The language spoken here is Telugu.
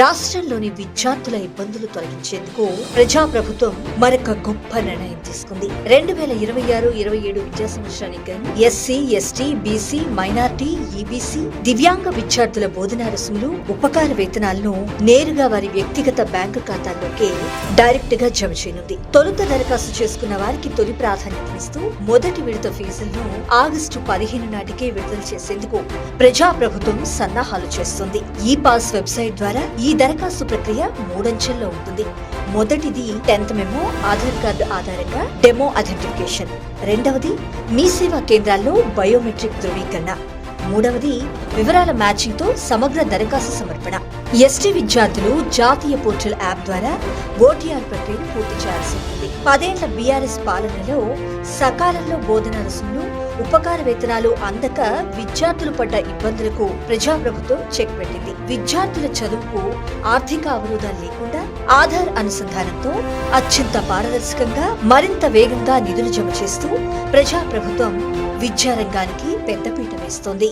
రాష్ట్రంలోని విద్యార్థుల ఇబ్బందులు తొలగించేందుకు ప్రజాప్రభుత్వం మరొక గొప్ప నిర్ణయం తీసుకుంది. 2026-27 విద్యా సంవత్సరానికి SC, ST, BC, minority, EBC, దివ్యాంగ విద్యార్థుల బోధనా రుసుములు, ఉపకార వేతనాలను నేరుగా వారి వ్యక్తిగత బ్యాంకు ఖాతాల్లోకి డైరెక్ట్ గా జమ చేయనుంది. తొలుత దరఖాస్తు చేసుకున్న వారికి తొలి ప్రాధాన్యతనిస్తూ మొదటి విడత ఫీజులను ఆగస్టు 15 నాటికే విడుదల చేసేందుకు ప్రజాప్రభుత్వం సన్నాహాలు చేస్తుంది. ఈ పాస్ వెబ్సైట్ ద్వారా ఈ దరఖాస్తు ప్రక్రియ 3 అంచెల్లో ఉంటుంది. మొదటిది 10th మెమో ఆధార్ కార్డు ఆధారంగా డెమో అథెంటికేషన్, రెండవది మీ సేవా కేంద్రాల్లో బయోమెట్రిక్ ధృవీకరణ, మూడవది వివరాల మ్యాచింగ్ తో సమగ్ర దరఖాస్తు సమర్పణ. ఎస్టీ విద్యార్థులు జాతీయ పోర్టల్ యాప్ ద్వారా ఓటీఆర్ ప్రక్రియను పూర్తి చేయాల్సి ఉంటుంది. 10 ఏళ్ల బీఆర్ఎస్ పాలనలో సకాలంలో బోధనా రుసుములు, ఉపకార వేతనాలు అందక విద్యార్థులు పడ్డ ఇబ్బందులకు ప్రజాప్రభుత్వం చెక్ పెట్టింది. విద్యార్థుల చదువుకు ఆర్థిక అవరోధాలు లేకుండా ఆధార్ అనుసంధానంతో అత్యంత పారదర్శకంగా మరింత వేగంగా నిధులు జమ చేస్తూ ప్రజాప్రభుత్వం విద్యారంగానికి పెద్దపీట వేస్తోంది.